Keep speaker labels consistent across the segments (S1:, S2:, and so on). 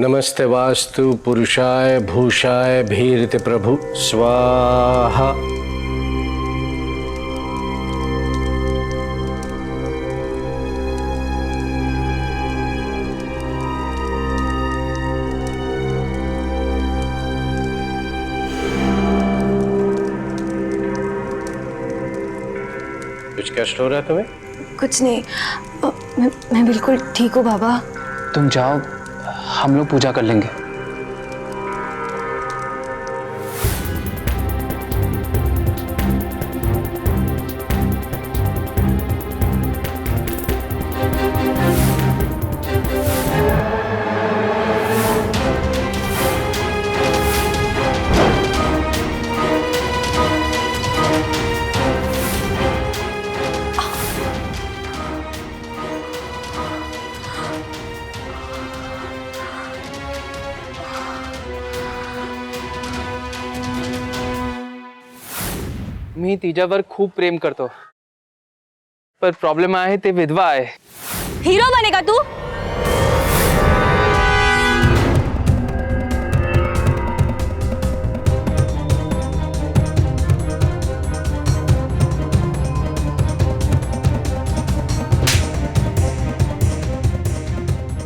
S1: नमस्ते वास्तु पुरुषाय भूषाय भीरते प्रभु स्वाहा। कुछ कष्ट हो रहा है तुम्हें?
S2: कुछ नहीं, मैं बिल्कुल ठीक हूँ बाबा।
S3: तुम जाओ, हम लोग पूजा कर लेंगे। मी तिच्यावर खूप प्रेम करतो, पर प्रॉब्लेम आहे ते विधवा आहे।
S2: हीरो बनेगा तू?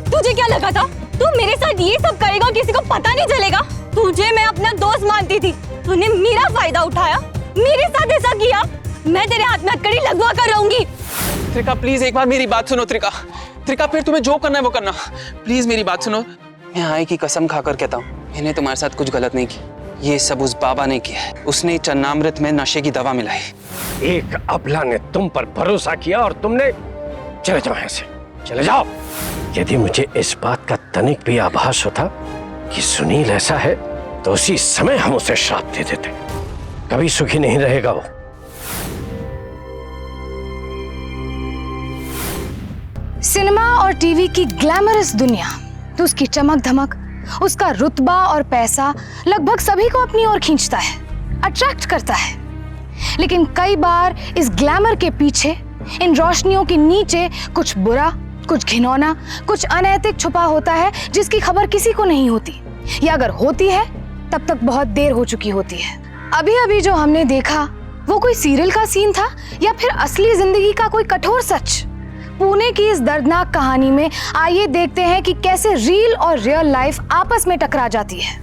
S2: तुझे क्या लगा था तू मेरे साथ ये सब करेगा और किसी को पता नहीं चलेगा? तुझे मैं अपना दोस्त मानती थी, तूने मेरा फायदा उठाया, मेरे साथ ऐसा किया। मैं तेरे हाथ में हथकड़ी लगवा कर रहूंगी।
S3: त्रिका प्लीज एक बार मेरी बात सुनो। त्रिका त्रिका फिर तुम्हें जो करना है वो करना, प्लीज मेरी बात सुनो। मैं आय की कसम खाकर कहता हूँ, मैंने तुम्हारे साथ कुछ गलत नहीं किया। ये सब उस बाबा ने किया है। उसने चन्नामृत में नशे की दवा मिलाई।
S1: एक अबला ने तुम पर भरोसा किया और तुमने। चले जाओ यहाँ से, चले जाओ। यदि मुझे इस बात का तनिक भी आभास होता कि सुनील ऐसा है तो उसी समय हम उसे श्राप दे देते। कभी सुखी नहीं रहेगा वो।
S4: सिनेमा और टीवी की ग्लैमरस दुनिया, तो उसकी चमक धमक, उसका रुतबा और पैसा लगभग सभी को अपनी ओर खींचता है, अट्रैक्ट करता है। लेकिन कई बार इस ग्लैमर के पीछे, इन रोशनियों के नीचे कुछ बुरा, कुछ घिनौना, कुछ अनैतिक छुपा होता है जिसकी खबर किसी को नहीं होती, या अगर होती है तब तक बहुत देर हो चुकी होती है। अभी अभी जो हमने देखा वो कोई सीरियल का सीन था या फिर असली जिंदगी का कोई कठोर सच? पुणे की इस दर्दनाक कहानी में आइए देखते हैं कि कैसे रील और रियल लाइफ आपस में टकरा जाती है।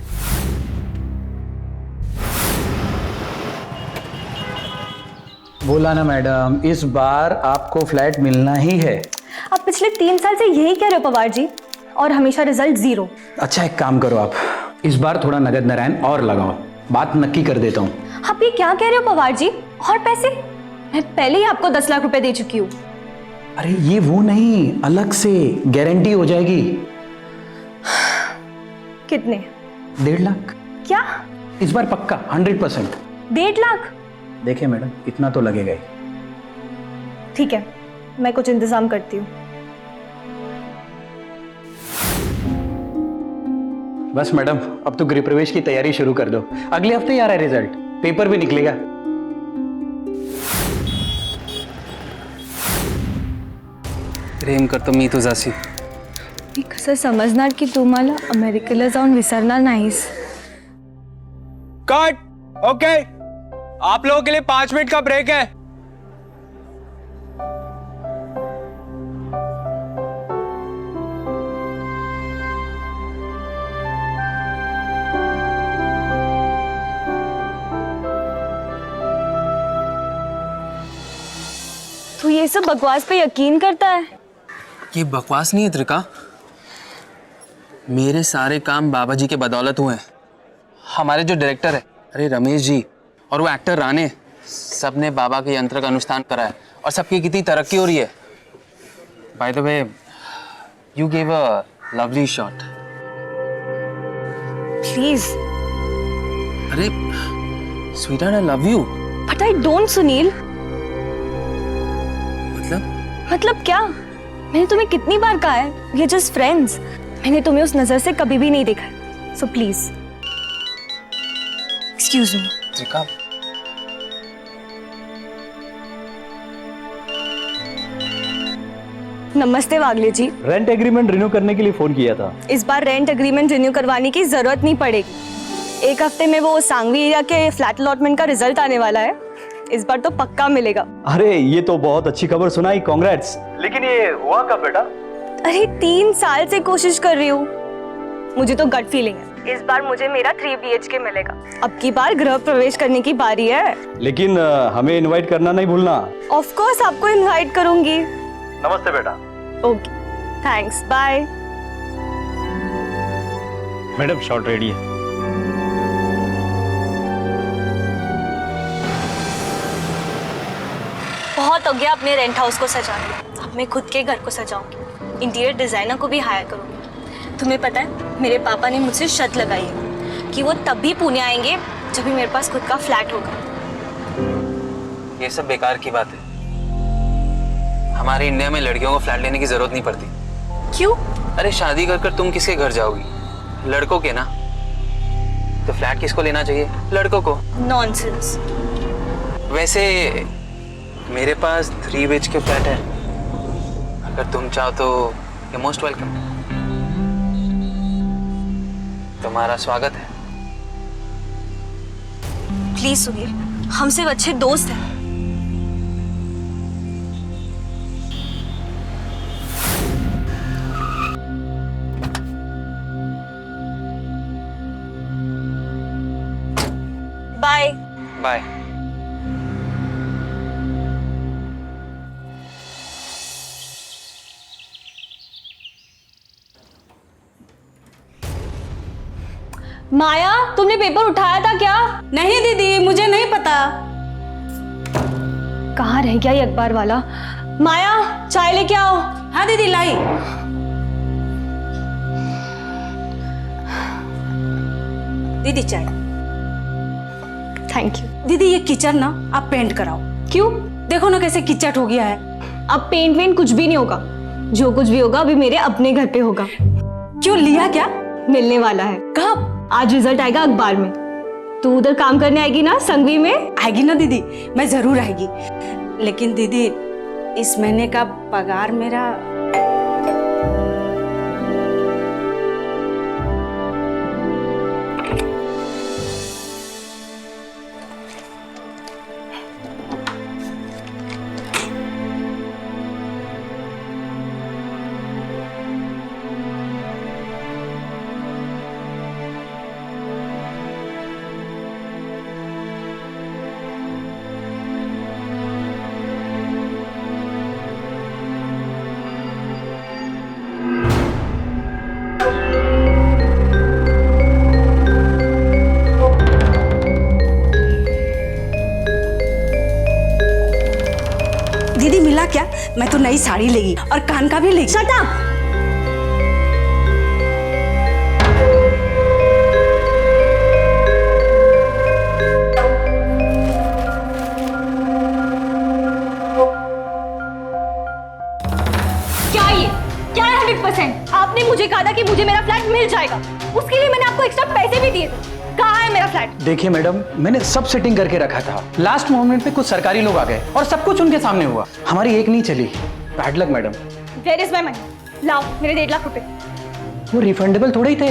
S5: बोला ना मैडम, इस बार आपको फ्लैट मिलना ही है।
S2: आप पिछले 3 साल से यही कह रहे हो पवार जी, और हमेशा रिजल्ट 0।
S5: अच्छा एक काम करो, आप इस बार थोड़ा नगद नारायण और लगाओ, बात नक्की कर देता हूँ।
S2: आप ये क्या कह रहे हो पवार जी? और पैसे? मैं पहले ही आपको 10 लाख रुपए दे चुकी हूँ।
S5: अरे ये वो नहीं, अलग से गारंटी हो जाएगी।
S2: कितने?
S5: 1.5 लाख।
S2: क्या?
S5: इस बार पक्का 100%।
S2: 1.5 लाख?
S5: देखिए मैडम, इतना तो लगेगा ही।
S2: ठीक है, मैं कुछ इंतजाम करती हूँ।
S5: बस मैडम, अब तो गृह प्रवेश की तैयारी शुरू कर दो। अगले हफ्ते ही आ रहा है रिजल्ट, पेपर भी निकलेगा।
S3: प्रेम करतो मी तुझाशी।
S2: मी कसं समजणार की तुम्हाला अमेरिकेला जाऊन विसरणार नाहीस?
S6: कट। ओके, आप लोगों के लिए 5 मिनट का ब्रेक है।
S2: तू ये सब बकवास पे यकीन करता है?
S3: ये बकवास नहीं है त्रिका, मेरे सारे काम बाबा जी के बदौलत हुए हैं। हमारे जो डायरेक्टर है, अरे रमेश जी, और वो एक्टर राणे, सब ने बाबा के यंत्र का अनुष्ठान करा है और सबकी कितनी तरक्की हो रही है। By the way, you gave a lovely shot.
S2: Please.
S3: अरे sweetheart, I love you.
S2: But I don't Sunil. मतलब क्या? मैंने तुम्हें कितनी बार कहा है, ये जस्ट फ्रेंड्स। मैंने तुम्हें उस नजर से कभी भी नहीं देखा, so please excuse me.
S3: Trika,
S2: नमस्ते वागले जी।
S5: रेंट एग्रीमेंट रिन्यू करने के लिए फोन किया था।
S2: इस बार रेंट एग्रीमेंट रिन्यू करवाने की जरूरत नहीं पड़ेगी। एक हफ्ते में वो सांगवी एरिया के फ्लैट अलॉटमेंट का रिजल्ट आने वाला है। इस बार तो पक्का मिलेगा।
S5: अरे ये तो बहुत अच्छी खबर सुनाई, कांग्रेट्स। लेकिन ये हुआ कब बेटा?
S2: अरे 3 साल से कोशिश कर रही हूँ। मुझे तो गट फीलिंग है इस बार मुझे मेरा 3 BHK मिलेगा। अब की बार गृह प्रवेश करने की बारी है।
S5: लेकिन हमें इनवाइट करना नहीं भूलना।
S2: ऑफ कोर्स आपको इनवाइट करूंगी।
S5: नमस्ते बेटा।
S2: Okay, thanks, bye.
S5: Madam short ready है।
S2: बहुत हो गया अपने रेंट हाउस को सजाने। अब मैं खुद के घर को सजाऊंगी। इंटीरियर डिजाइनर को भी हायर करूंगी। तुम्हें पता है मेरे पापा ने मुझसे शर्त लगाई है कि वो तब भी पुणे आएंगे जब भी मेरे पास खुद का फ्लैट होगा।
S3: ये सब बेकार की बात है। हमारे इंडिया में लड़कियों को फ्लैट लेने की जरूरत नहीं पड़ती।
S2: क्यों?
S3: अरे शादी कर कर तुम किसके घर जाओगी? लड़कों के ना। तो फ्लैट किसको लेना चाहिए? लड़कों को।
S2: नॉनसेंस।
S3: वैसे मेरे पास 3 BHK फ्लैट है। अगर तुम चाहो तो यू मोस्ट वेलकम। तुम्हारा स्वागत है।
S2: प्लीज सुनील, हम सिर्फ अच्छे दोस्त हैं। बाय।
S3: बाय।
S2: माया, तुमने पेपर उठाया था क्या?
S7: नहीं दीदी, मुझे नहीं पता।
S2: कहाँ रह गया ये अखबार वाला? माया, चाय लेके आओ।
S7: हाँ दीदी, लाई। दीदी चाय।
S2: Thank you.
S7: दीदी ये किचन ना आप पेंट कराओ।
S2: क्यों?
S7: देखो ना कैसे किचट हो गया है।
S2: अब पेंट वेंट कुछ भी नहीं होगा। जो कुछ भी होगा अभी मेरे अपने घर पे होगा।
S7: क्यों, लिया क्या?
S2: मिलने वाला है।
S7: कब?
S2: आज रिजल्ट आएगा अखबार में। तू उधर काम करने आएगी ना संगवी में?
S7: आएगी ना दीदी, मैं जरूर आएगी। लेकिन दीदी इस महीने का पगार मेरा दीदी मिला क्या? मैं तो नई साड़ी लेगी और कान का भी लेगी।
S2: Shut up! क्या ये? क्या है 100%? आपने मुझे कहा था कि मुझे मेरा फ्लैट मिल जाएगा। उसके लिए मैंने आपको एक्स्ट्रा पैसे भी दिए थे। कहाँ है मेरा फ्लैट?
S5: देखिए मैडम, मैंने सब सेटिंग करके रखा था। लास्ट मोमेंट पे कुछ सरकारी लोग आ गए और सब कुछ उनके सामने हुआ। हमारी एक नहीं चली। Bad luck madam.
S2: Where is my money? लाओ मेरे 1.5 लाख रुपए।
S5: वो रिफंडेबल थोड़े ही थे।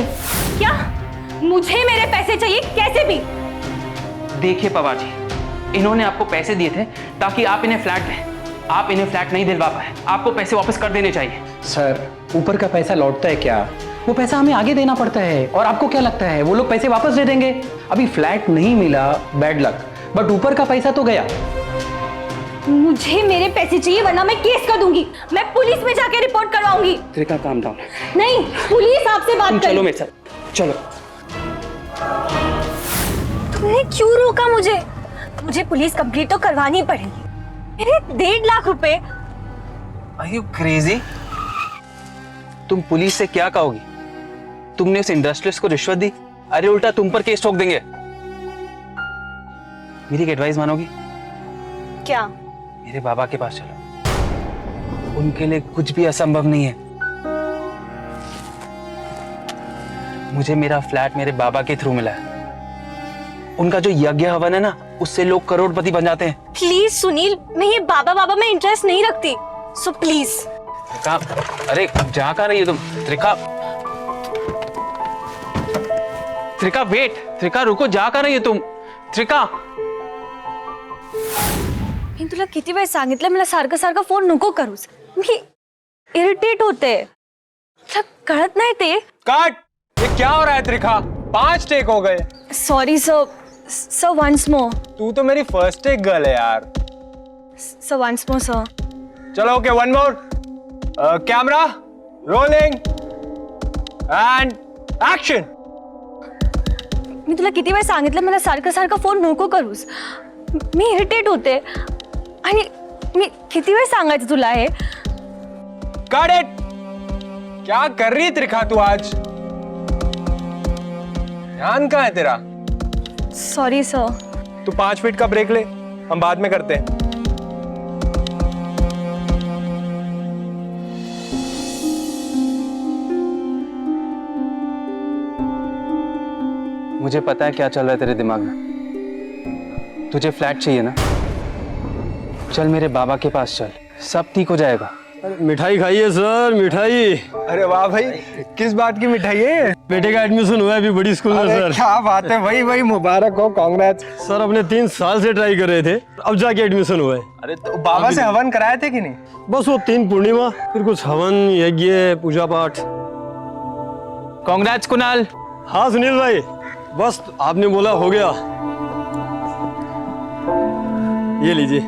S2: क्या? मुझे मेरे पैसे चाहिए कैसे भी।
S3: देखिए पवार जी, इन्होंने आपको पैसे दिए थे ताकि आप इन्हें फ्लैट दें। आप इन्हें फ्लैट नहीं दिलवा पाए। आपको पैसे वापस कर देने चाहिए।
S5: सर, ऊपर का पैसा लौटता है क्या? वो पैसा हमें आगे देना पड़ता है। और आपको क्या लगता है वो लोग पैसे वापस दे देंगे? अभी फ्लैट नहीं मिला, बैड लक, बट ऊपर का पैसा तो गया।
S2: मुझे मेरे पैसे चाहिए वरना मैं केस कर दूंगी। मैं पुलिस में जाके रिपोर्ट करवाऊंगी।
S3: Trika calm down.
S2: नहीं, पुलिस आपसे बात कर।
S3: चलो मेरे साथ, चलो।
S2: तुमने क्यों रोका मुझे? मुझे पुलिस कंप्लीट तो करवानी पड़ेगी। मेरे 1.5 लाख रुपए।
S3: Are you crazy? तुम पुलिस से क्या कहोगी? तुमने उस इंडस्ट्रियलिस्ट को रिश्वत दी। अरे उल्टा तुम पर केस ठोक देंगे। मेरी एक एडवाइस मानोगी?
S2: क्या?
S3: मेरे बाबा के पास चलो। उनके लिए कुछ भी असंभव नहीं है। मुझे मेरा फ्लैट मेरे बाबा के थ्रू मिला है। उनका जो यज्ञ हवन है ना, उससे लोग करोड़पति बन जाते हैं।
S2: प्लीज सुनील, मैं ये बाबा बाबा में इंटरेस्ट नहीं रखती। So please.
S3: त्रिका, अरे जा कहाँ रही है तुम? त्रिका, त्रिका वेट, त्रिका रुको, जा कहाँ रही है तुम? त्रिका,
S2: मी तुला किती वेळ सांगितलं मला सारखं सारखं फोन नको करूस. मी इरिटेट होते. तुला कळत नाही ते?
S6: काट, ये क्या हो रहा है त्रिखा? 5 टेक हो गए.
S2: Sorry sir. Sir once more.
S6: तू तो मेरी फर्स्ट टेक गर्ल है यार.
S2: Sir once more sir.
S6: चलो okay, one more. Camera rolling and action.
S2: मी तुला किती वेळ सांगितलं मला सारखं सारखं फोन नको करूस. मी इरिटेट होते आणि मी किती वेळ सांगायचं तुला हे?
S6: Got it. क्या कर रही है त्रिखा तू आज? ध्यान कहाँ है तेरा?
S2: Sorry sir.
S6: तू 5 मिनट का ब्रेक ले, हम बाद में करते हैं.
S3: मुझे पता है क्या चल रहा है तेरे दिमाग में. तुझे फ्लैट चाहिए ना? चल मेरे बाबा के पास चल, सब ठीक हो जाएगा.
S8: मिठाई खाइए सर, मिठाई.
S6: अरे वाह भाई, किस बात की मिठाई है?
S8: बेटे का एडमिशन हुआ है अभी बड़ी स्कूल में सर.
S6: क्या बात है भाई, भाई मुबारक हो, कांग्रेस.
S8: सर अपने 3 साल से ट्राई कर रहे थे, अब जाके एडमिशन हुआ है.
S6: अरे तो बाबा से हवन कराए थे कि नहीं?
S8: बस वो 3 पूर्णिमा, फिर कुछ हवन यज्ञ पूजा पाठ.
S3: कांग्रेस कुणाल.
S8: हाँ सुनील भाई, बस आपने बोला हो गया. ये लीजिए.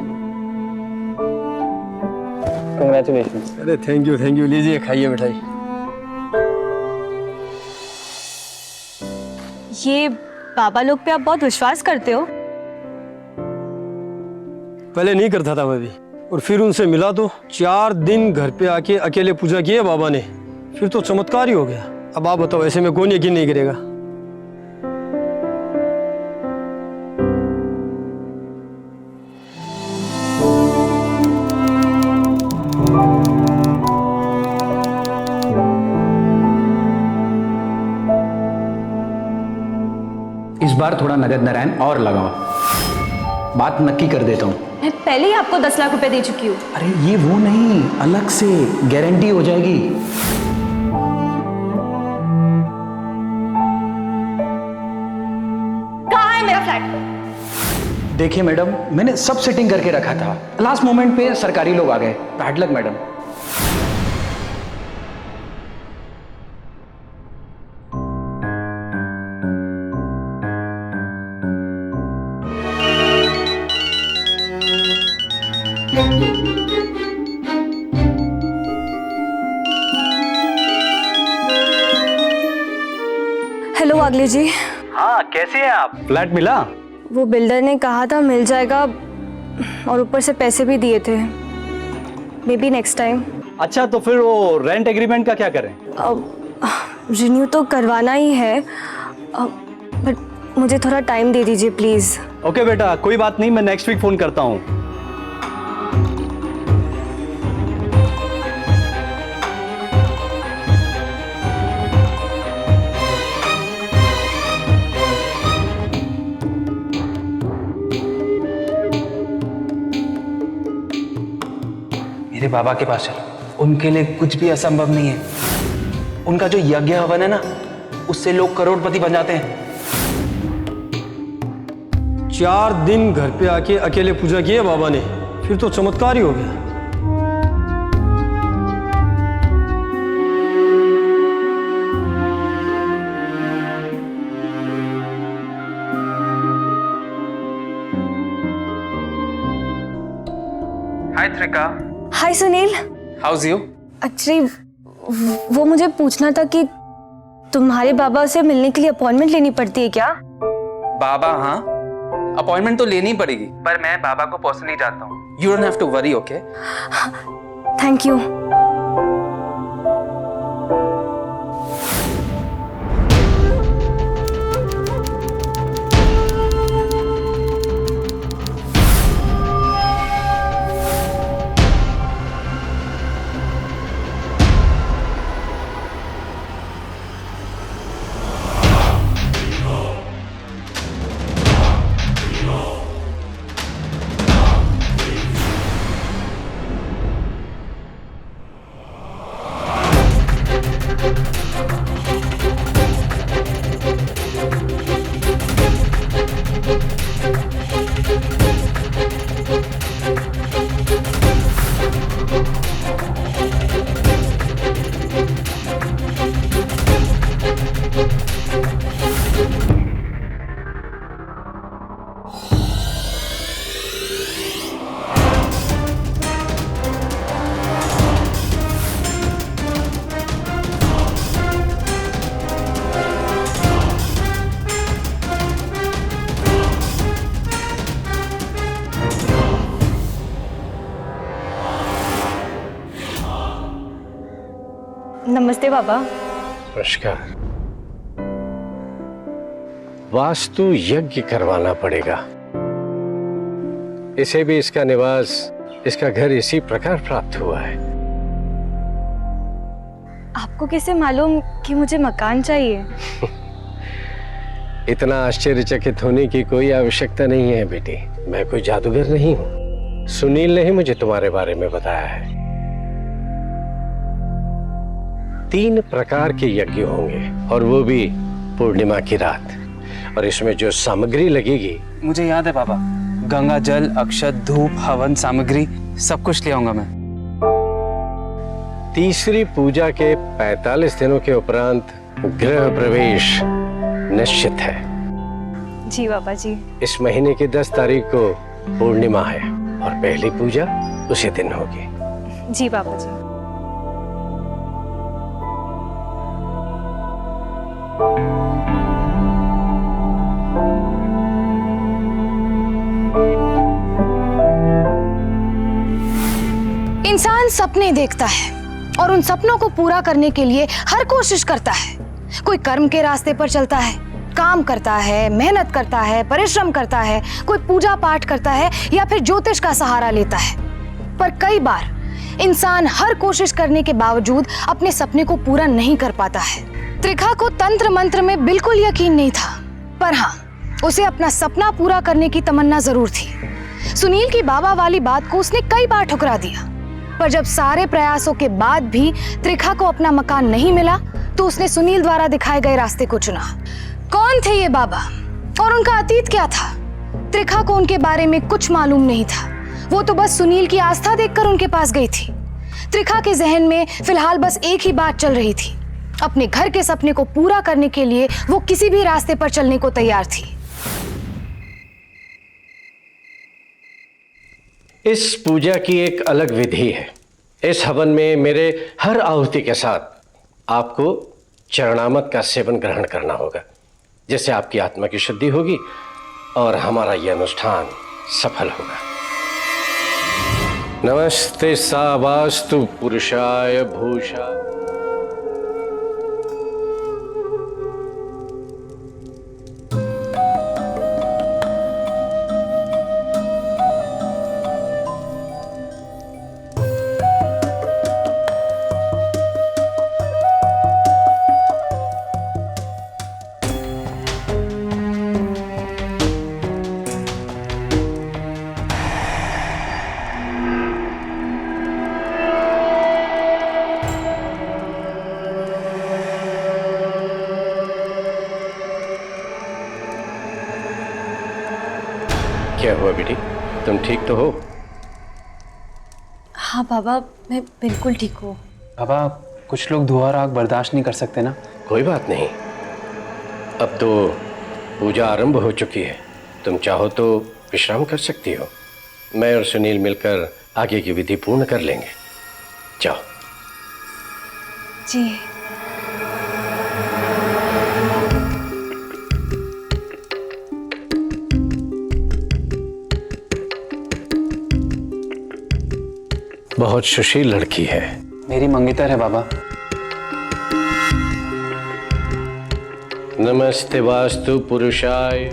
S3: कंग्रेचुलेशन.
S8: अरे थैंक यू. लीजिए खाइए मिठाई.
S2: ये बाबा लोग पे आप बहुत विश्वास करते हो.
S8: पहले नहीं करता था मैं भी, और फिर उनसे मिला तो 4 दिन घर पे आके अकेले पूजा किए बाबा ने, फिर तो चमत्कार ही हो गया. अब आप बताओ, ऐसे में कौन यकीन नहीं करेगा?
S5: इस बार थोड़ा नगद नारायण और लगाओ, बात नक्की कर देता हूँ.
S2: मैं पहले ही आपको 10 लाख रुपए दे चुकी हूँ.
S5: अरे ये वो नहीं, अलग से गारंटी हो जाएगी.
S2: कहाँ है मेरा फ्लैट?
S5: देखिए मैडम, मैंने सब सेटिंग करके रखा था, लास्ट मोमेंट पे सरकारी लोग आ गए. Bad luck madam.
S2: हेलो वागले जी.
S5: हाँ कैसे हैं आप? फ्लैट मिला?
S2: वो बिल्डर ने कहा था मिल जाएगा, और ऊपर से पैसे भी दिए थे. May be next time.
S5: अच्छा तो फिर वो रेंट एग्रीमेंट का क्या करें?
S2: रिन्यू तो करवाना ही है, बट मुझे थोड़ा टाइम दे दीजिए प्लीज़.
S5: ओके बेटा, कोई बात नहीं, मैं नेक्स्ट वीक फोन करता हूँ.
S3: मेरे बाबा के पास चलो, उनके लिए कुछ भी असंभव नहीं है. उनका जो यज्ञ हवन है ना, उससे लोग करोड़पति बन जाते हैं.
S8: 4 दिन घर पे आके अकेले पूजा किए बाबा ने, फिर तो चमत्कार ही हो गया.
S3: Hi Trika.
S2: Hi Sunil.
S3: How's you?
S2: Actually वो मुझे पूछना था कि तुम्हारे बाबा से मिलने के लिए अपॉइंटमेंट लेनी पड़ती है क्या?
S3: बाबा, हाँ अपॉइंटमेंट तो लेनी पड़ेगी, पर मैं बाबा को पर्सनली जानता हूँ. You don't have to worry. Okay,
S2: thank you. नमस्ते बाबा।
S1: नमस्कार। वास्तु यज्ञ करवाना पड़ेगा। इसे भी इसका निवास, इसका घर इसी प्रकार प्राप्त हुआ है।
S2: आपको कैसे मालूम कि मुझे मकान चाहिए?
S1: इतना आश्चर्यचकित होने की कोई आवश्यकता नहीं है बेटी। मैं कोई जादूगर नहीं हूं। सुनील ने ही मुझे तुम्हारे बारे में बताया है। 3 प्रकार के यज्ञ होंगे और वो भी पूर्णिमा की रात। और इसमें जो सामग्री लगेगी,
S3: मुझे याद है पापा, गंगा जल, अक्षत, धूप, हवन सामग्री सब कुछ ले आऊंगा मैं।
S1: तीसरी पूजा के 45 दिनों के उपरांत गृह प्रवेश निश्चित है।
S2: जी बाबा जी।
S1: इस महीने की 10 तारीख को पूर्णिमा है और पहली पूजा उसी दिन होगी।
S2: जी बाबा जी।
S4: इंसान सपने देखता है और उन सपनों को पूरा करने के लिए हर कोशिश करता है। कोई कर्म के रास्ते पर चलता है, काम करता है, मेहनत करता है, परिश्रम करता है, कोई पूजा पाठ करता है या फिर ज्योतिष का सहारा लेता है। पर कई बार इंसान हर कोशिश करने के बावजूद अपने सपने को पूरा नहीं कर पाता है। त्रिखा को तंत्र मंत्र में बिल्कुल यकीन नहीं था, पर हाँ, उसे अपना सपना पूरा करने की तमन्ना जरूर थी। सुनील की बाबा वाली बात को उसने कई बार ठुकरा दिया, पर जब सारे प्रयासों के बाद भी त्रिखा को अपना मकान नहीं मिला तो उसने सुनील द्वारा दिखाए गए रास्ते को चुना। कौन थे ये बाबा और उनका अतीत क्या था? त्रिखा को उनके बारे में कुछ मालूम नहीं था। वो तो बस सुनील की आस्था देखकर उनके पास गई थी। त्रिखा के जहन में फिलहाल बस एक ही बात चल रही थी। अपने घर के सपने को पूरा करने के लिए वो किसी भी रास्ते पर चलने को तैयार थी।
S1: इस पूजा की एक अलग विधि है। इस हवन में मेरे हर आहुति के साथ आपको चरणामृत का सेवन ग्रहण करना होगा, जिससे आपकी आत्मा की शुद्धि होगी और हमारा यह अनुष्ठान सफल होगा। नमस्ते सावास्तु पुरुषाय भूषा। क्या हुआ बेटी, तुम ठीक तो हो?
S2: हाँ बाबा, मैं बिल्कुल ठीक हूँ।
S3: पापा, कुछ लोग धुआं और आग बर्दाश्त नहीं कर सकते ना।
S1: कोई बात नहीं, अब तो पूजा आरंभ हो चुकी है। तुम चाहो तो विश्राम कर सकती हो। मैं और सुनील मिलकर आगे की विधि पूर्ण कर लेंगे। जाओ।
S2: जी।
S1: बहुत सुशील लड़की है।
S3: मेरी मंगेतर है बाबा।
S1: नमस्ते वास्तु पुरुषाय।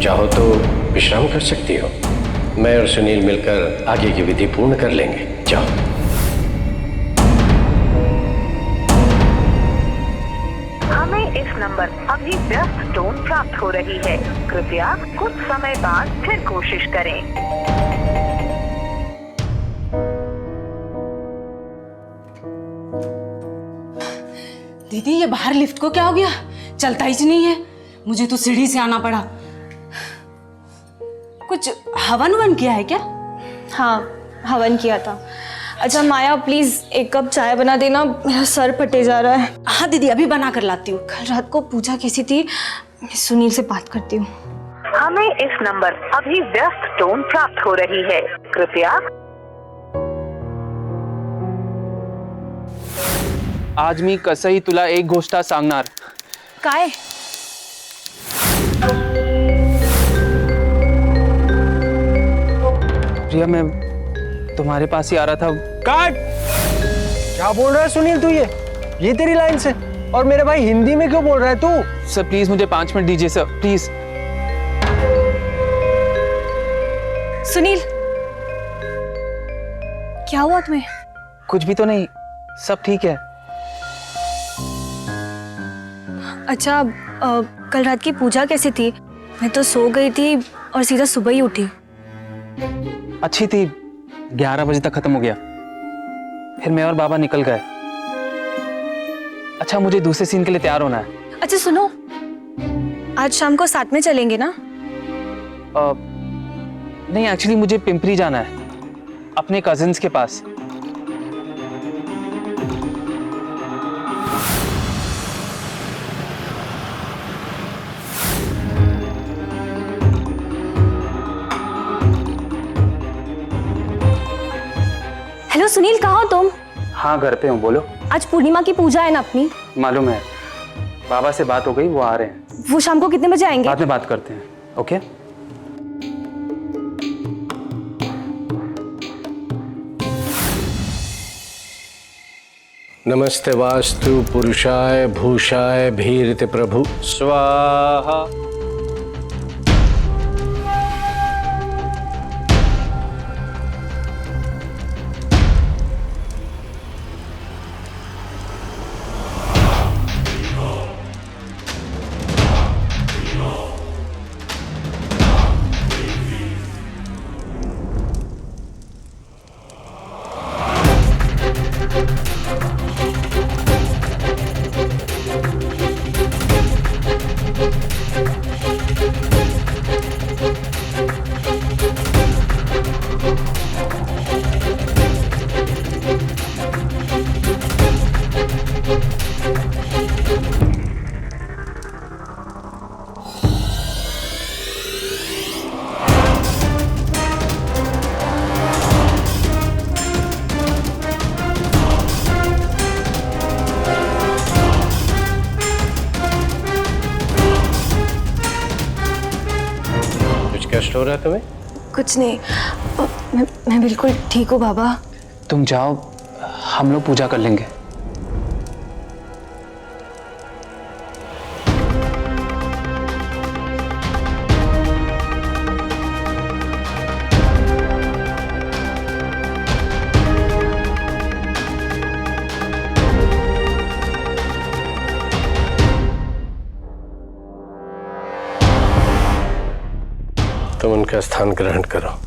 S1: चाहो तो विश्राम कर सकती हो। मैं और सुनील मिलकर आगे की विधि पूर्ण कर लेंगे। जाओ।
S9: हमें इस नंबर अभी व्यस्त टोन प्राप्त हो रही है, कृपया कुछ समय बाद फिर कोशिश करें।
S7: दीदी ये बाहर लिफ्ट को क्या हो गया? चलता ही नहीं है। मुझे तो सीढ़ी से आना पड़ा। कुछ हवन वन किया है क्या?
S2: हाँ, हवन किया था। अच्छा माया, प्लीज एक कप चाय बना देना, मेरा सर फटे जा रहा है।
S7: हाँ दीदी, अभी बना कर लाती हूँ।
S2: कल रात को पूजा कैसी थी, मैं सुनील से बात करती हूँ।
S9: हमें इस नंबर अभी व्यस्त टोन प्राप्त हो रही है, कृपया।
S3: आज मी कसंही तुला एक गोष्ट सांगणार.
S2: काय?
S3: प्रिया, मैं तुम्हारे पास ही आ रहा था.
S6: काट! क्या बोल रहा है सुनील तू? ये तेरी लाइन से? और मेरे भाई हिंदी में क्यों बोल रहा है तू?
S3: सर प्लीज मुझे 5 मिनट दीजिए सर, प्लीज.
S2: सुनील, क्या हुआ तुम्हें?
S3: कुछ भी तो नहीं, सब ठीक है.
S2: अच्छा, कल रात की पूजा कैसी थी? मैं तो सो गई थी और सीधा सुबह ही उठी.
S3: अच्छी थी, 11 बजे तक खत्म हो गया. फिर मैं और बाबा निकल गए. अच्छा, मुझे दूसरे सीन के लिए तैयार होना है.
S2: अच्छा सुनो, आज शाम को साथ में चलेंगे ना?
S3: नहीं, एक्चुअली मुझे पिंपरी जाना है, अपने कजिन्स के पास.
S2: हेलो सुनील, कहाँ हो तुम?
S3: हाँ, घर पे हूँ, बोलो.
S2: आज पूर्णिमा की पूजा है ना अपनी?
S3: मालूम है, बाबा से बात हो गई, वो आ रहे हैं.
S2: वो शाम को कितने बजे आएंगे?
S3: बाद में बात करते हैं. ओके.
S1: नमस्ते वास्तु पुरुषाय भूषाय भीरते प्रभु स्वाहा. कष्ट हो रहा है तुम्हें?
S2: कुछ नहीं, मैं बिल्कुल ठीक हूँ बाबा.
S3: तुम जाओ, हम लोग पूजा कर लेंगे.
S1: तुम उनका स्थान ग्रहण करो.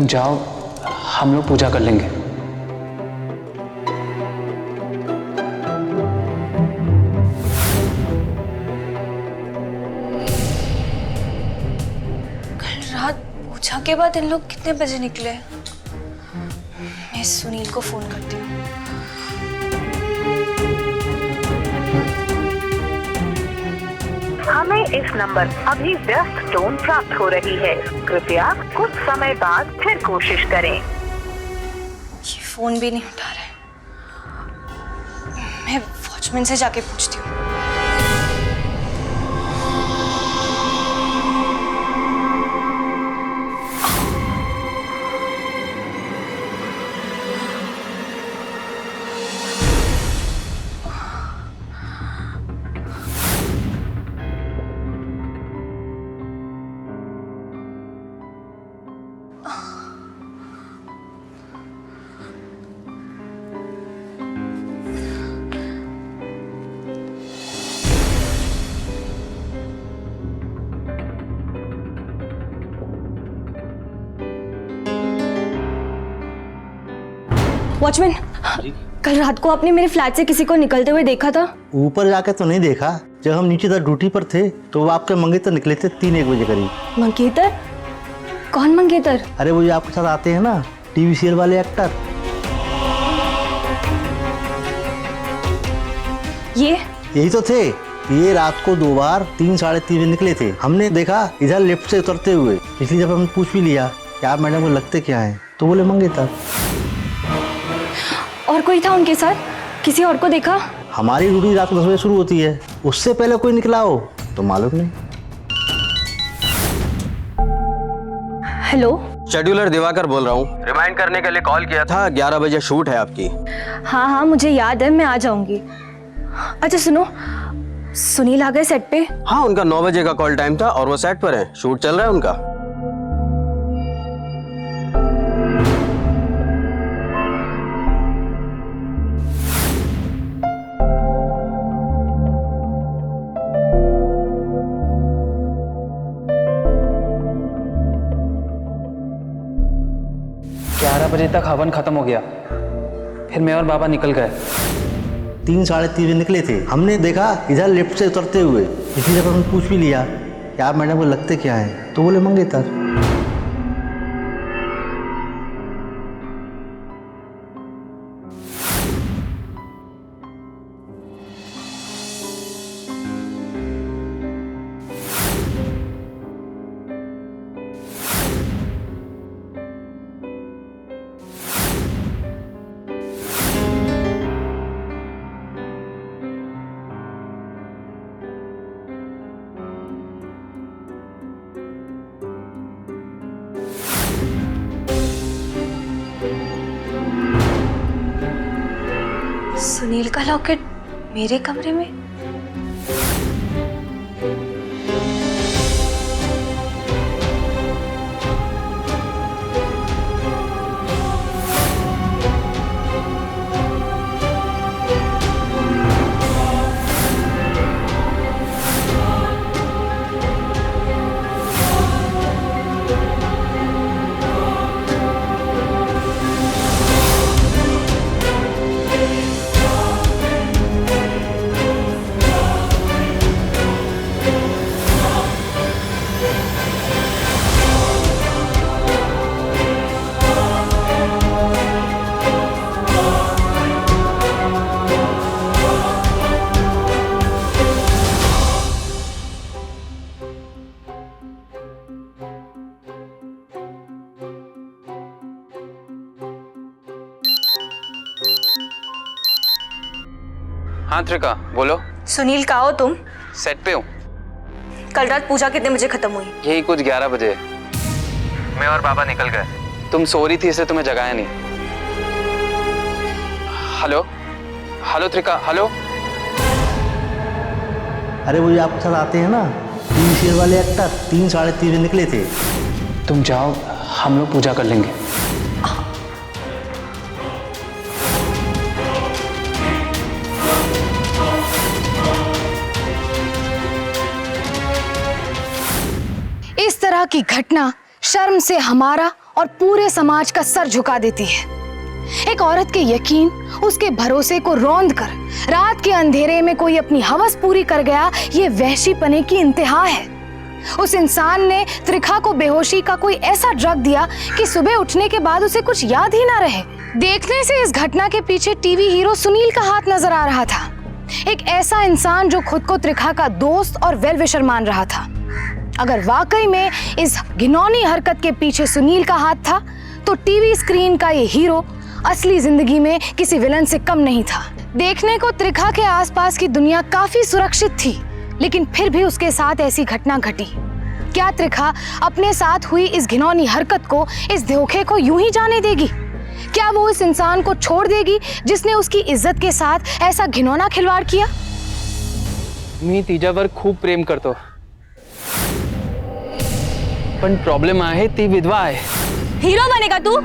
S3: तुम जाओ, हम लोग पूजा कर लेंगे।
S2: कल रात पूजा के बाद इन लोग कितने बजे निकले? मैं सुनील को फोन करती हूँ।
S9: हमें इस नंबर अभी व्यस्त टोन प्राप्त हो रही है, कृपया कुछ समय बाद फिर कोशिश करें।
S2: ये फोन भी नहीं उठा रहे। मैं वॉचमैन से जाके पूछती हूँ। वॉचमैन, कल रात को आपने मेरे फ्लैट से किसी को निकलते हुए देखा था?
S10: ऊपर जाके तो नहीं देखा, जब हम नीचे तक ड्यूटी पर थे तो वो आपके मंगेतर निकले थे 3-1 बजे करीब।
S2: मंगेतर? कौन मंगेतर?
S10: अरे वो जो आपके साथ आते हैं ना, टीवी सीरियल वाले एक्टर।
S2: ये
S10: यही तो थे। ये रात को 2 बार 3-3:30 बजे निकले थे। हमने देखा इधर लिफ्ट से उतरते हुए, इसलिए जब हमने पूछ भी लिया कि आप मैडम को लगते क्या हैं, तो बोले मंगेतर।
S2: और कोई था उनके साथ? किसी और को देखा?
S10: हमारी ड्यूटी रात को 10 बजे शुरू होती है, उससे पहले कोई निकला हो तो मालूम नहीं।
S2: हेलो,
S1: शेड्यूलर दिवाकर बोल रहा हूँ। रिमाइंड करने के लिए कॉल किया था, 11 बजे शूट है आपकी।
S2: हाँ हाँ मुझे याद है, मैं आ जाऊंगी। अच्छा सुनो, सुनील आ गए सेट पे?
S1: हाँ, उनका 9 बजे का कॉल टाइम था और वो सेट पर है, शूट चल रहा है उनका।
S3: बजे तक हवन खत्म हो गया, फिर मैं और बाबा निकल गए।
S10: 3-3:30 बजे निकले थे। हमने देखा इधर लिफ्ट से उतरते हुए, इसलिए जब हमने पूछ भी लिया कि आप मैडम को लगते क्या हैं, तो बोले मंगेतर।
S2: सुनील का लॉकेट मेरे कमरे में?
S3: हाँ त्रिका, बोलो।
S2: सुनील कहाँ हो तुम?
S3: सेट पे हूँ।
S2: कल रात पूजा कितने बजे खत्म हुई?
S3: यही कुछ 11 बजे। मैं और बाबा निकल गए। तुम सो रही थी इसलिए तुम्हें जगाया नहीं। Hello hello Trika, hello.
S10: अरे वो जो आपके साथ आते हैं ना, टीवी सीरियल वाले एक्टर, 3-3:30 बजे निकले थे।
S3: तुम जाओ, हम लोग पूजा कर लेंगे।
S4: इस तरह की घटना शर्म से हमारा और पूरे समाज का सर झुका देती है। एक औरत के यकीन, उसके भरोसे को रौंद कर रात के अंधेरे में कोई अपनी हवस पूरी कर गया, ये वहशीपने की इंतहा है। उस इंसान ने त्रिखा को बेहोशी का कोई ऐसा ड्रग दिया कि सुबह उठने के बाद उसे कुछ याद ही ना रहे। देखने से इस घटना के पीछे टीवी हीरो सुनील का हाथ नजर आ रहा था। एक ऐसा इंसान जो खुद को त्रिखा का दोस्त और वेल विशर मान रहा था। अगर वाकई में इस घिनौनी हरकत के पीछे सुनील का हाथ था, तो टीवी स्क्रीन का ये हीरो असली जिंदगी में किसी विलन से कम नहीं था। देखने को त्रिखा के आसपास की दुनिया काफी सुरक्षित थी, लेकिन फिर भी उसके साथ ऐसी घटना घटी। क्या त्रिखा अपने साथ हुई इस घिनौनी हरकत को, इस धोखे को यूं ही जाने देगी? क्या वो इस इंसान को छोड़ देगी जिसने उसकी इज्जत के साथ ऐसा घिनौना खिलवाड़ किया?
S3: मी तिच्यावर खूप प्रेम करतो, पण प्रॉब्लेम आहे ती विधवा आहे.
S2: हीरो बनेगा तू?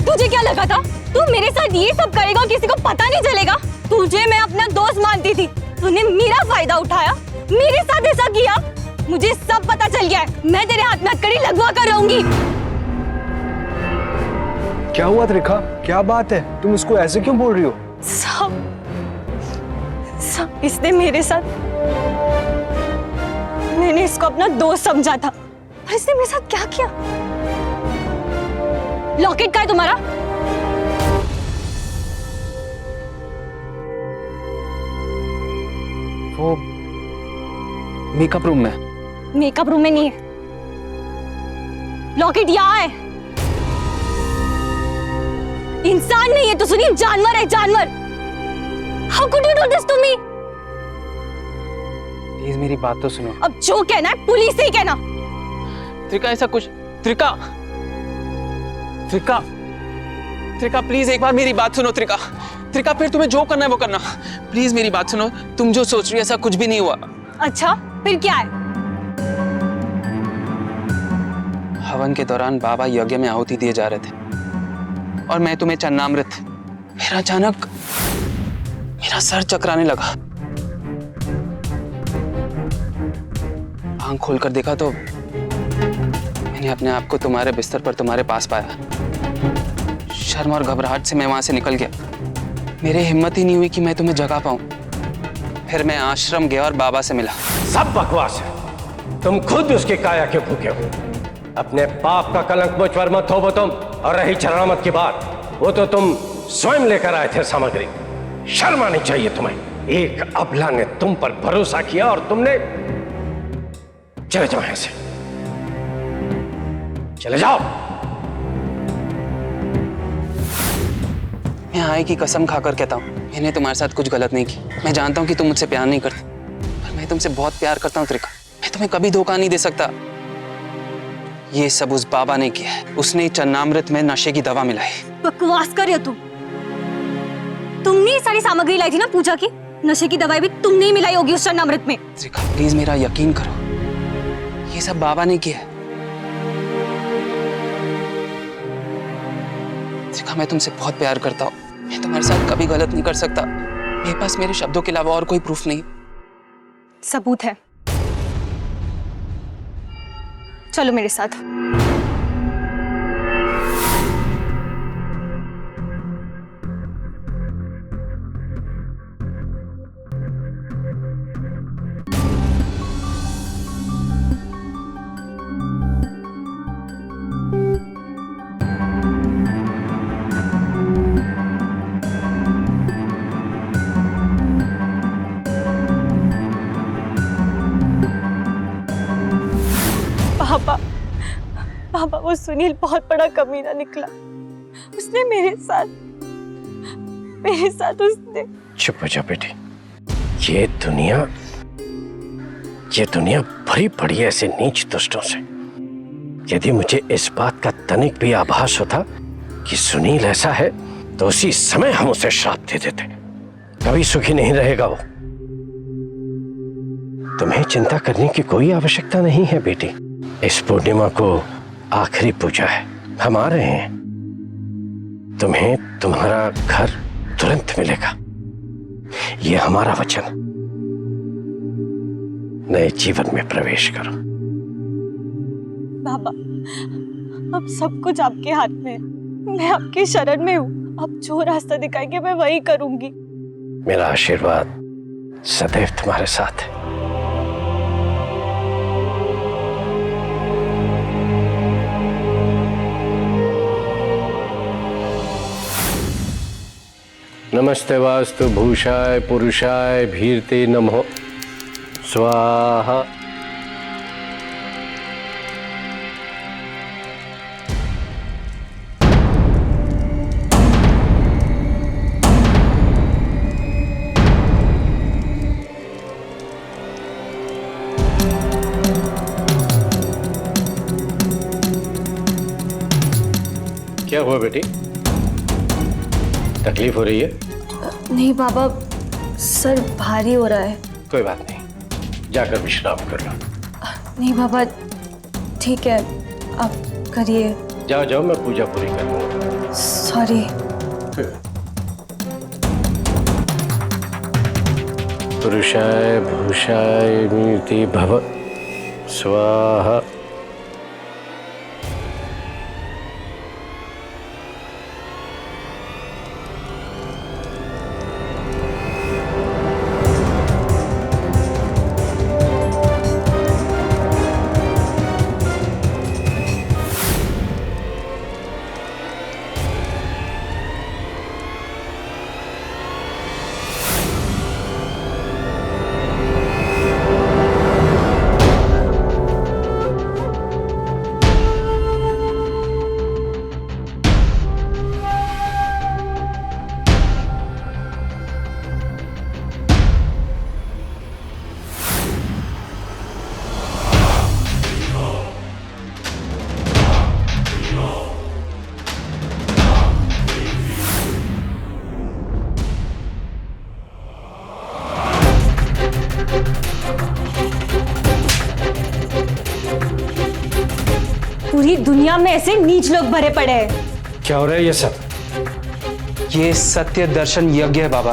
S2: तुझे क्या लगा था तू मेरे साथ ये सब करेगा और किसी को पता नहीं चलेगा? तुझे मैं अपना दोस्त मानती थी, तूने मेरा फायदा उठाया, मेरे साथ ऐसा किया। मुझे सब पता चल गया है, मैं तेरे हाथ में हथकड़ी लगवा कर रहूंगी।
S6: क्या हुआ त्रिखा, क्या बात है? तुम इसको ऐसे क्यों बोल रही हो?
S2: सब इसने मेरे साथ, मैंने इसको अपना दोस्त समझा था, पर इसने मेरे साथ क्या किया? लॉकेट का है तुम्हारा?
S3: वो मेकअप रूम में.
S2: मेकअप रूम में नहीं है, लॉकेट यहाँ है। इंसान नहीं है तो सुनिए, जानवर है, जानवर। How could you do this to me?
S3: Please मेरी बात तो सुनो.
S2: अब जो कहना है पुलिस से ही कहना।
S3: त्रिका ऐसा कुछ, त्रिका त्रिका त्रिका प्लीज एक बार मेरी बात सुनो. त्रिका त्रिका फिर तुम्हें जो करना है वो करना. प्लीज मेरी बात सुनो. तुम जो सोच रही हो ऐसा कुछ भी नहीं हुआ.
S2: अच्छा फिर क्या है?
S3: हवन के दौरान बाबा यज्ञ में आहुति दिए जा रहे थे और मैं तुम्हें चन्नामृत, फिर अचानक मेरा सर चकराने लगा. आंख खोलकर देखा तो मैंने अपने आप को तुम्हारे बिस्तर पर तुम्हारे पास पाया. शर्म और घबराहट से मैं वहां से निकल गया. मेरी हिम्मत ही नहीं हुई कि मैं तुम्हें जगा पाऊं. फिर मैं आश्रम गया और बाबा से मिला.
S1: सब बकवास है, तुम खुद उसके काया के भूखे हो. अपने पाप का कलंक मुझ पर मत थोपो तुम. और रही चरणामत की बात, वो तो तुम स्वयं लेकर आए थे सामग्री. शर्म आनी चाहिए तुम्हें. एक अबला ने तुम पर भरोसा किया और तुमने. चले जाओ यहां से, चले जाओ.
S3: मैं आए की कसम खाकर कहता हूँ, मैंने तुम्हारे साथ कुछ गलत नहीं की. मैं जानता हूँ कि तुम मुझसे प्यार नहीं करती, पर मैं तुमसे बहुत प्यार करता हूँ त्रिका. मैं तुम्हें कभी धोखा नहीं दे सकता. ये सब उस बाबा ने किया है. उसने चन्नामृत में नशे की दवा मिलाई.
S2: बकवास कर रहे हो तुम. तुमने ये सारी सामग्री लाई थी ना पूजा की. नशे की दवाई भी तुमने ही मिलाई होगी उस चन्नामृत में.
S3: त्रिका प्लीज मेरा यकीन करो, ये सब बाबा ने किया है. त्रिका मैं तुमसे बहुत प्यार करता हूँ. मैं तुम्हारे साथ कभी गलत नहीं कर सकता. मेरे पास मेरे शब्दों के अलावा और कोई प्रूफ नहीं.
S2: सबूत है, चलो मेरे साथ. पापा वो सुनील बहुत बड़ा कमीना निकला. उसने मेरे साथ उसने.
S1: चुप हो जा बेटी. ये दुनिया भरी पड़ी है ऐसे नीच दुष्टों से. यदि मुझे इस बात का तनिक भी आभास होता कि सुनील ऐसा है, तो उसी समय हम उसे श्राप दे देते. कभी सुखी नहीं रहेगा वो. तुम्हें चिंता करने की कोई आवश्यकता नहीं है बेटी। इस पूर्णिमा को आखिरी पूजा है, हम आ रहे हैं। तुम्हें तुम्हारा घर तुरंत मिलेगा, ये हमारा वचन। नए जीवन में प्रवेश करो।
S2: बाबा, अब सब कुछ आपके हाथ में है। मैं आपकी शरण में हूँ। आप जो रास्ता दिखाएंगे मैं वही करूंगी।
S1: मेरा आशीर्वाद सदैव तुम्हारे साथ है। नमस्ते वास्तु भूषाय पुरुषाय भीरते नमो स्वाहा। क्या हुआ बेटी, तकलीफ हो रही है?
S2: नहीं बाबा, सर भारी हो रहा है।
S1: कोई बात नहीं, जाकर विश्राम कर लो।
S2: नहीं बाबा, ठीक है, आप करिए।
S1: जाओ जाओ, मैं पूजा पूरी कर लूंगा।
S2: सॉरी।
S1: पुरुषाय भूषाय मीति भव स्वाहा।
S2: पूरी दुनिया में ऐसे नीच लोग भरे पड़े हैं।
S1: क्या हो रहा है ये सब?
S3: ये सत्य दर्शन यज्ञ है बाबा।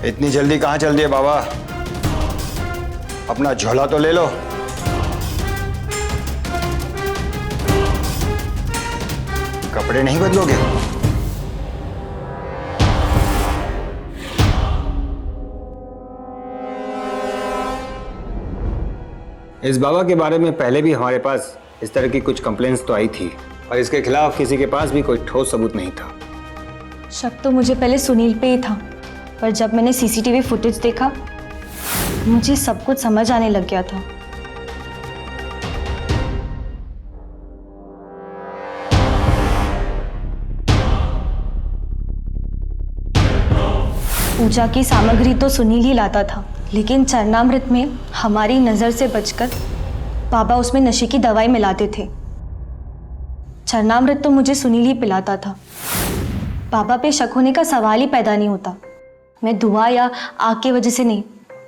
S11: इतनी जल्दी कहाँ चल दिए बाबा? अपना झोला तो ले लो। कपड़े नहीं बदलोगे? इस बाबा के बारे में पहले भी हमारे पास इस तरह की कुछ कंप्लेंट्स तो आई थी, और इसके खिलाफ किसी के पास भी कोई ठोस सबूत नहीं था।
S2: शक तो मुझे पहले सुनील पे ही था, पर जब मैंने सीसीटीवी फुटेज देखा मुझे सब कुछ समझ आने लग गया था। पूजा की सामग्री तो सुनील ही लाता था, लेकिन चरणामृत में हमारी नजर से बचकर बाबा उसमें नशे की दवाई मिलाते थे। चरणामृत तो मुझे सुनील ही पिलाता था। बाबा पे शक होने का सवाल ही पैदा नहीं होता। मैं दुआ या आग की वजह से नहीं,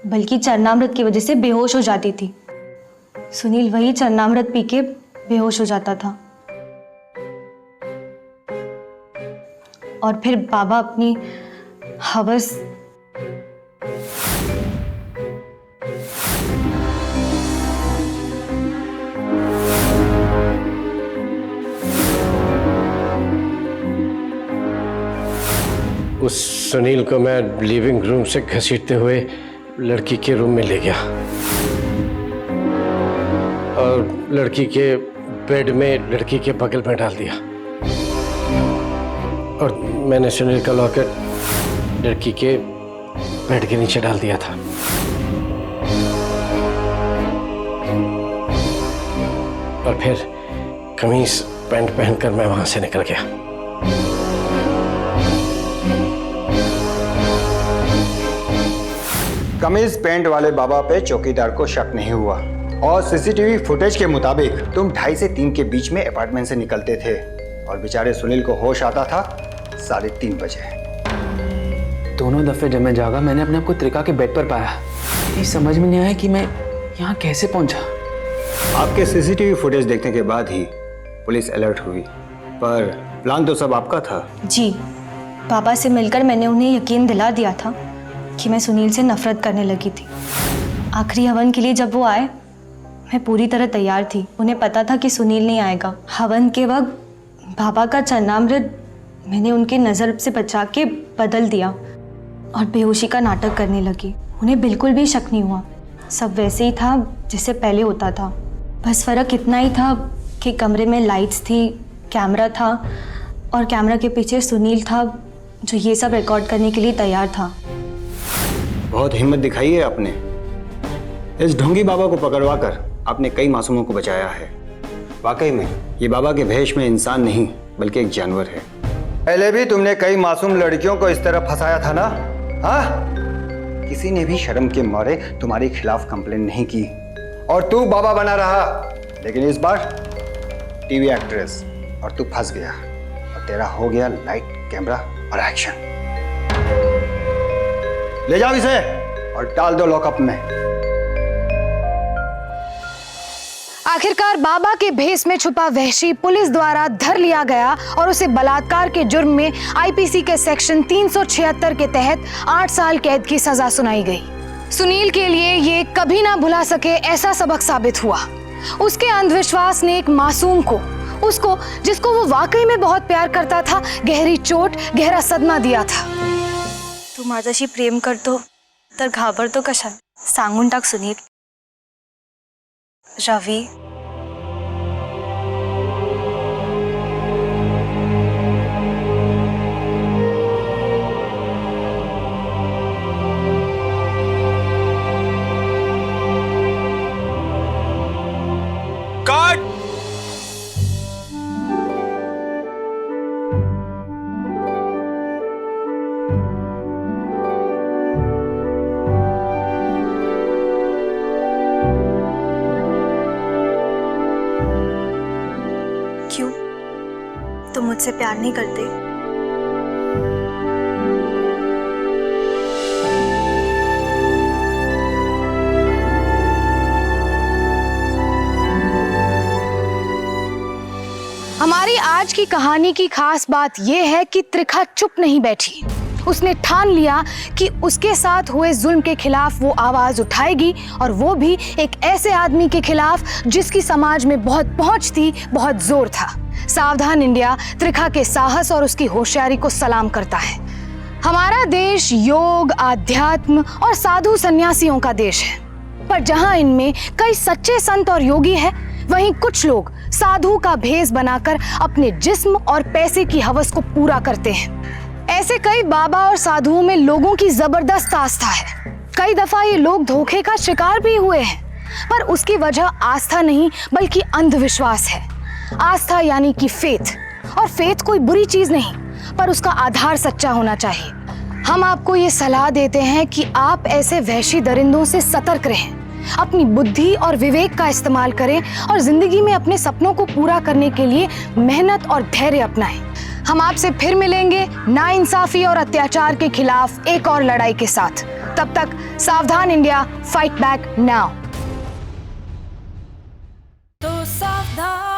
S2: बल्कि चरणामृत की वजह से बेहोश हो जाती थी। सुनील वही चरणामृत पी के बेहोश हो जाता था, और फिर बाबा अपनी हवस
S1: उस सुनील को मैं लिविंग रूम से घसीटते हुए लड़की के रूम में ले गया और लड़की के बेड में लड़की के बगल में डाल दिया, और मैंने सुनील का लॉकेट लड़की के बेड के नीचे डाल दिया था। और फिर कमीज पैंट पहनकर मैं वहां से निकल गया।
S11: कमीज पैंट वाले बाबा पे चौकीदार को शक नहीं हुआ और सीसीटीवी फुटेज के मुताबिक तुम 2:30 से 3 के बीच में अपार्टमेंट से निकलते थे और बेचारे सुनील को होश आता था 3:30 बजे।
S3: दोनों दफे जब मैं जागा मैंने अपने आप को त्रिका के बेड पर पाया। ये समझ में नहीं आया कि मैं यहाँ कैसे पहुंचा।
S11: आपके सीसीटीवी फुटेज देखने के बाद ही पुलिस अलर्ट हुई, पर प्लान तो सब आपका था।
S2: जी, पापा से मिलकर मैंने उन्हें यकीन दिला दिया था कि मैं सुनील से नफरत करने लगी थी। आखिरी हवन के लिए जब वो आए, मैं पूरी तरह तैयार थी। उन्हें पता था कि सुनील नहीं आएगा। हवन के वक्त बाबा का चरणामृत मैंने उनके नज़र से बचा के बदल दिया और बेहोशी का नाटक करने लगी। उन्हें बिल्कुल भी शक नहीं हुआ, सब वैसे ही था जैसे पहले होता था। बस फ़र्क इतना ही था कि कमरे में लाइट्स थी, कैमरा था और कैमरा के पीछे सुनील था जो ये सब रिकॉर्ड करने के लिए तैयार था।
S11: बहुत हिम्मत दिखाई है आपने। इस ढोंगी बाबा को पकड़वा कर आपने कई मासूमों को बचाया है। वाकई में ये बाबा के भेष में इंसान नहीं बल्कि एक जानवर है। पहले भी तुमने कई मासूम लड़कियों को इस तरह फंसाया था ना? हाँ, किसी ने भी शर्म के मारे तुम्हारे खिलाफ कंप्लेन नहीं की और तू बाबा बना रहा। लेकिन इस बार टीवी एक्ट्रेस और तू फंस गया और तेरा हो गया लाइट, कैमरा और एक्शन। ले जाओ इसे और डाल दो लॉकअप में।
S4: आखिरकार बाबा के भेष में छुपा वहशी पुलिस द्वारा धर लिया गया और उसे बलात्कार के जुर्म में आईपीसी के सेक्शन 376 के तहत 8 साल कैद की सजा सुनाई गई। सुनील के लिए ये कभी ना भुला सके ऐसा सबक साबित हुआ। उसके अंधविश्वास ने एक मासूम को, उसको जिसको वो वाकई में बहुत प्यार करता था, गहरी चोट, गहरा सदमा दिया था।
S2: तू माझ्याशी प्रेम करतो तर घाबरतो कशाला? सांगून टाक सुनील। रवि, क्यों? तुम मुझसे प्यार नहीं करते?
S4: हमारी आज की कहानी की खास बात यह है कि त्रिखा चुप नहीं बैठी। उसने ठान लिया कि उसके साथ हुए जुल्म के खिलाफ वो आवाज उठाएगी, और वो भी एक ऐसे आदमी के खिलाफ जिसकी समाज में बहुत पहुंच थी, बहुत जोर था। सावधान इंडिया त्रिखा के साहस और उसकी होशियारी को सलाम करता है। हमारा देश योग, आध्यात्म और साधु सन्यासियों का देश है, पर जहां इनमें कई सच्चे संत और योगी हैं, वहीं कुछ लोग साधु का भेष बनाकर अपने जिस्म और पैसे की हवस को पूरा करते हैं। ऐसे कई बाबा और साधुओं में लोगों की जबरदस्त आस्था है। कई दफा ये लोग धोखे का शिकार भी हुए हैं, पर उसकी वजह आस्था नहीं बल्कि अंधविश्वास है। आस्था यानी कि फेथ, और फेथ कोई बुरी चीज नहीं, पर उसका आधार सच्चा होना चाहिए। हम आपको ये सलाह देते हैं कि आप ऐसे वहशी दरिंदों से सतर्क रहें, अपनी बुद्धि और विवेक का इस्तेमाल करें और जिंदगी में अपने सपनों को पूरा करने के लिए मेहनत और धैर्य अपनाएं। हम आपसे फिर मिलेंगे नाइंसाफी और अत्याचार के खिलाफ एक और लड़ाई के साथ। तब तक सावधान इंडिया, फाइट बैक नाउ।
S7: तो सावधान